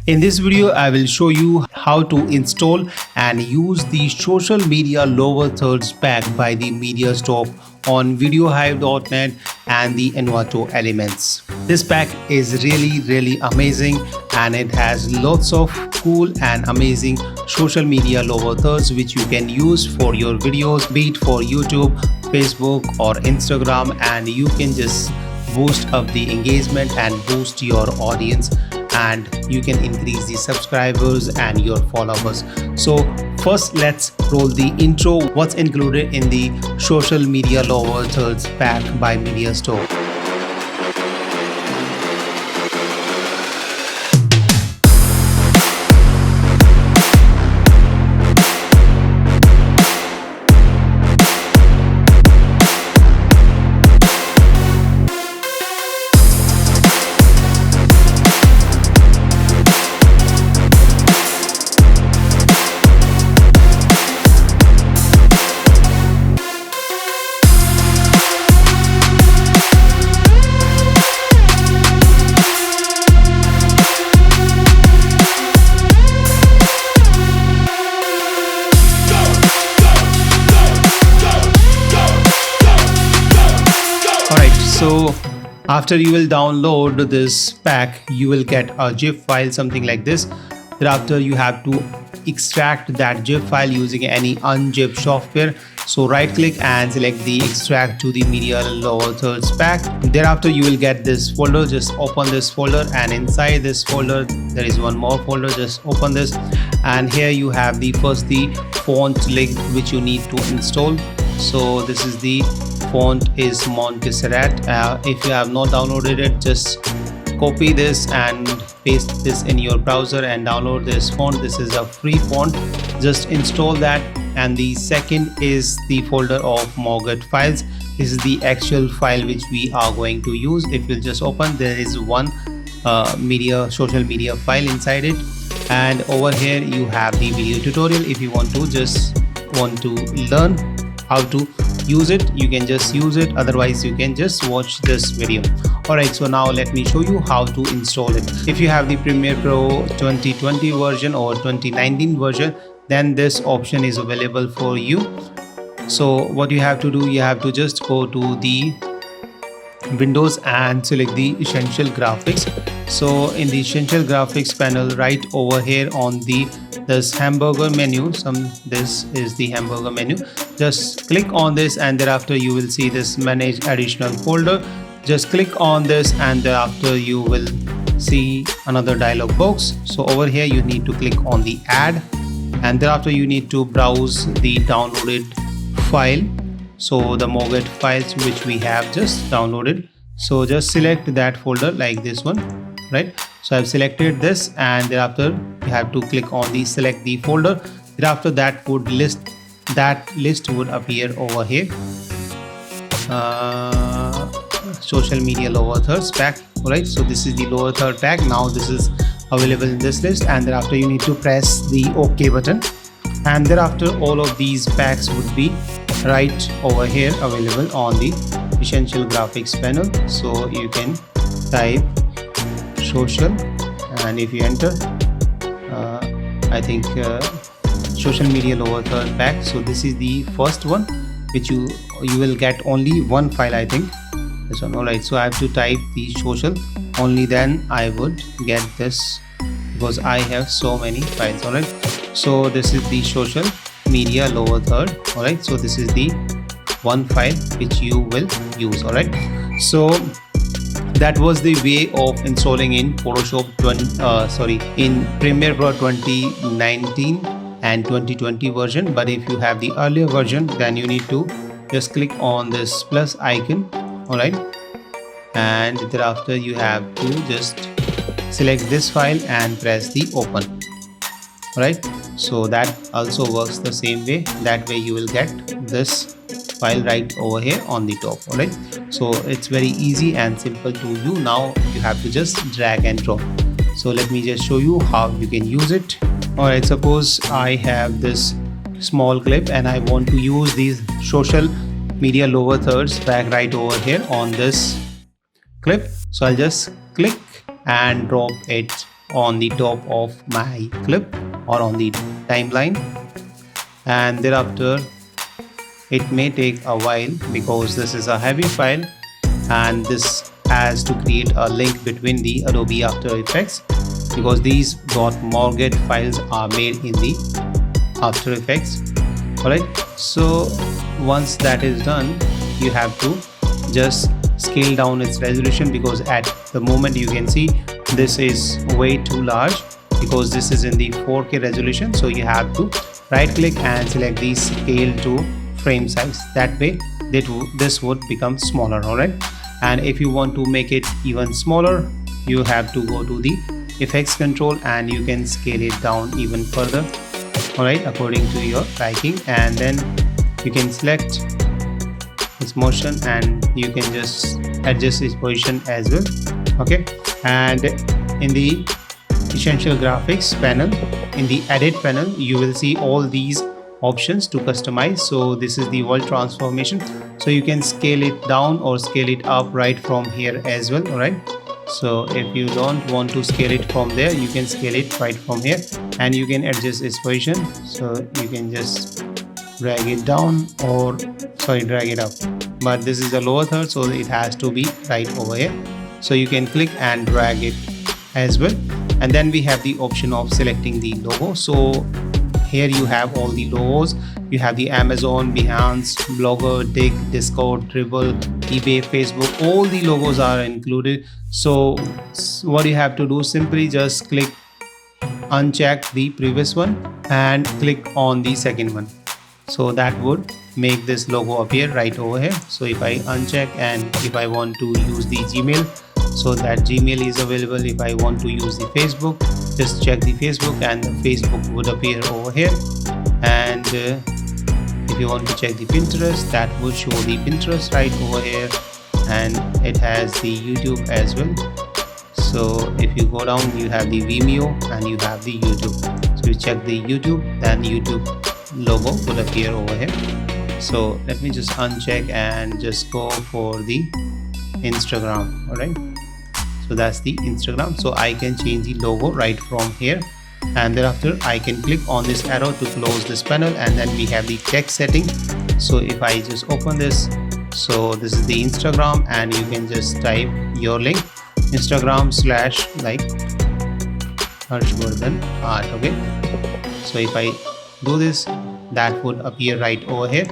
In this video, I will show you how to install and use the social media lower thirds pack by the MediaStock on VideoHive.net and the Envato Elements. This pack is really amazing and it has lots of cool and amazing social media lower thirds which you can use for your videos, be it for YouTube, Facebook or Instagram, and you can just boost up the engagement and boost your audience, and you can increase the subscribers and your followers. So first, let's roll the intro. What's included in the social media lower thirds pack by MediaStock? So after you will download this pack, you will get a zip file something like this. Thereafter you have to extract that zip file using any unzip software. So right click and select the extract to the media lower thirds pack. Thereafter you will get this folder. Just open this folder, and inside this folder there is one more folder. Just open this, and here you have the font link which you need to install. So this is the font is Montserrat. If you have not downloaded it, just copy this and paste this in your browser and download this font. This is a free font, just install that. And the second is the folder of Moget files. This is the actual file which we are going to use. If you just open, there is one social media file inside it, and over here you have the video tutorial. If you want to learn how to use it, you can just use it, otherwise you can just watch this video. Alright, so now let me show you how to install it. If you have the Premiere Pro 2020 version or 2019 version, then this option is available for you. So what you have to do, you have to just go to the Windows and select the Essential Graphics. So in the Essential Graphics panel, right over here on this hamburger menu, this is the hamburger menu. Just click on this, and thereafter you will see this manage additional folder. Just click on this, and thereafter you will see another dialog box. So over here you need to click on the add, and thereafter you need to browse the downloaded file. So the Moget files which we have just downloaded, so just select that folder like this one, right? So I've selected this, and thereafter you have to click on the select the folder. Thereafter that list would appear over here. Social media lower thirds pack. Alright, so this is the lower third pack. Now this is available in this list, and thereafter you need to press the OK button, and thereafter all of these packs would be right over here available on the Essential Graphics panel. So you can type social, and if you enter I think social media lower third pack. So this is the first one which you will get only one file, I think this one. Alright, so I have to type the social, only then I would get this, because I have so many files. Alright, so this is the social media lower third. Alright, so this is the one file which you will use. Alright, so that was the way of installing in Photoshop in Premiere Pro 2019 and 2020 version. But if you have the earlier version, then you need to just click on this plus icon. Alright, and thereafter you have to just select this file and press the open. Alright, so that also works the same way. That way you will get this file right over here on the top. Alright, so it's very easy and simple to do. Now you have to just drag and drop. So let me just show you how you can use it. Alright, suppose I have this small clip and I want to use these social media lower thirds pack right over here on this clip. So I'll just click and drop it on the top of my clip or on the timeline, and thereafter it may take a while because this is a heavy file and this has to create a link between the Adobe After Effects, because these .morget files are made in the After Effects. Alright, so once that is done, you have to just scale down its resolution, because at the moment you can see this is way too large because this is in the 4K resolution. So you have to right click and select the scale to frame size. That way this would become smaller. Alright, and if you want to make it even smaller, you have to go to the effects control and you can scale it down even further. Alright, according to your liking, and then you can select its motion and you can just adjust its position as well. Okay, and in the essential graphics panel, in the edit panel, you will see all these options to customize. So this is the world transformation, so you can scale it down or scale it up right from here as well. Alright, so if you don't want to scale it from there, you can scale it right from here and you can adjust its position. So you can just drag it down or drag it up, but this is a lower third, so it has to be right over here. So you can click and drag it as well. And then we have the option of selecting the logo. So here you have all the logos. You have the Amazon, Behance, Blogger, Digg, Discord, Dribbble, eBay, Facebook. All the logos are included. So what you have to do, simply just click, uncheck the previous one and click on the second one. So that would make this logo appear right over here. So if I uncheck and if I want to use the Gmail, so that Gmail is available. If I want to use the Facebook, just check the Facebook and the Facebook would appear over here. And if you want to check the Pinterest, that would show the Pinterest right over here, and it has the YouTube as well. So if you go down, you have the Vimeo and you have the YouTube. So you check the YouTube, then YouTube logo will appear over here. So let me just uncheck and just go for the Instagram. Alright, so that's the Instagram. So I can change the logo right from here, and thereafter I can click on this arrow to close this panel, and then we have the text setting. So if I just open this, so this is the Instagram, and you can just type your link, Instagram / like Harshvardhan Art. Okay, so if I do this, that would appear right over here,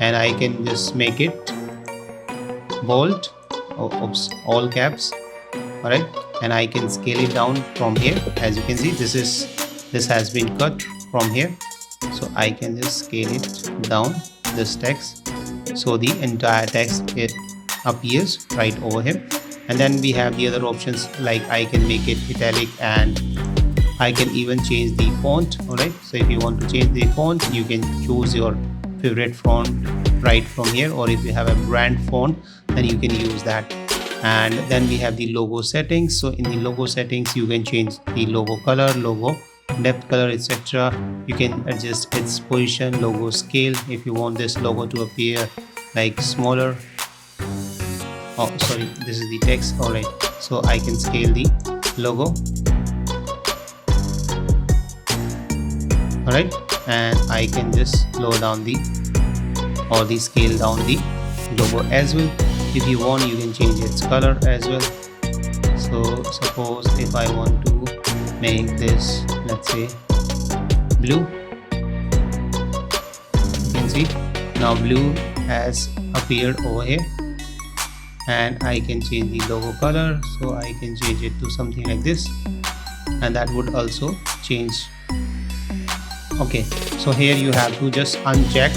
and I can just make it bold, all caps. Alright, and I can scale it down from here. As you can see, this has been cut from here, so I can just scale it down, this text, so the entire text it appears right over here. And then we have the other options, like I can make it italic and I can even change the font. Alright, so if you want to change the font, you can choose your favorite font right from here, or if you have a brand font, then you can use that. And then we have the logo settings. So in the logo settings, you can change the logo color, logo depth color, etc. You can adjust its position, logo scale, if you want this logo to appear like smaller. Oh sorry, this is the text. Alright, so I can scale the logo. Alright, and I can just lower down the scale down the logo as well. If you want, you can change its color as well. So suppose if I want to make this, let's say, blue, you can see now blue has appeared over here, and I can change the logo color. So I can change it to something like this, and that would also change. Okay, so here you have to just uncheck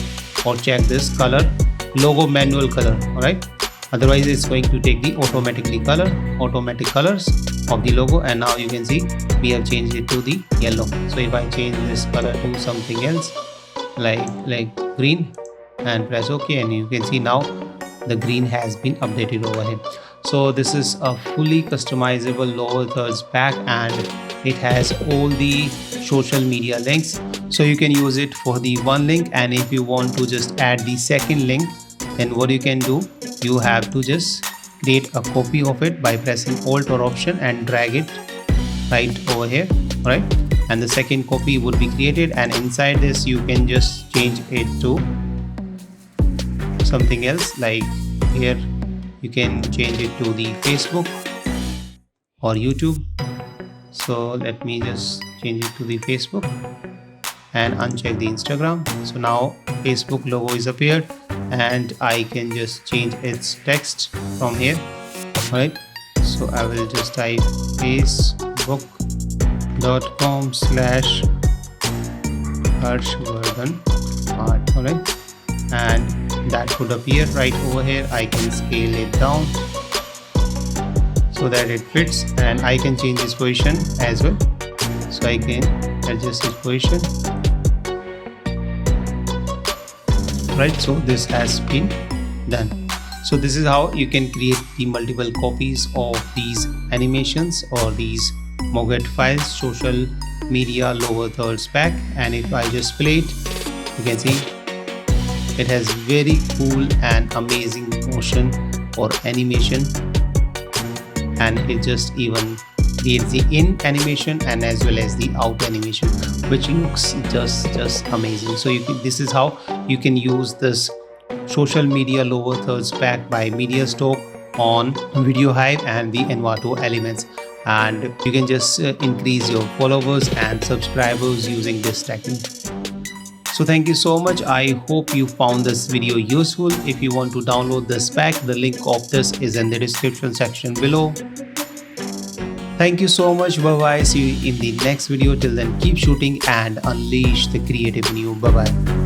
or check this color, logo manual color. Alright, otherwise it's going to take the automatic colors of the logo. And now you can see we have changed it to the yellow. So if I change this color to something else like green and press OK, and you can see now the green has been updated over here. So this is a fully customizable lower thirds pack, and it has all the social media links. So you can use it for the one link, and if you want to just add the second link, then what you can do, you have to just create a copy of it by pressing Alt or Option and drag it right over here. All right, and the second copy would be created, and inside this you can just change it to something else. Like here you can change it to the Facebook or YouTube. So let me just change it to the Facebook and uncheck the Instagram. So now Facebook logo is appeared, and I can just change its text from here. All right, so I will just type facebook.com/Harshvardhan art. All right, and that would appear right over here. I can scale it down so that it fits, and I can change its position as well. So I can adjust its position. Right, so this has been done. So this is how you can create the multiple copies of these animations or these MOGET files, social media lower thirds pack. And if I just play it, you can see it has very cool and amazing motion or animation, and it just even creates the in animation and as well as the out animation, which looks just amazing. So this is how you can use this social media lower thirds pack by MediaStock on VideoHive and the Envato Elements, and you can just increase your followers and subscribers using this technique. So thank you so much. I hope you found this video useful. If you want to download this pack, the link of this is in the description section below. Thank you so much. Bye bye. See you in the next video. Till then, keep shooting and unleash the creative in you. Bye bye.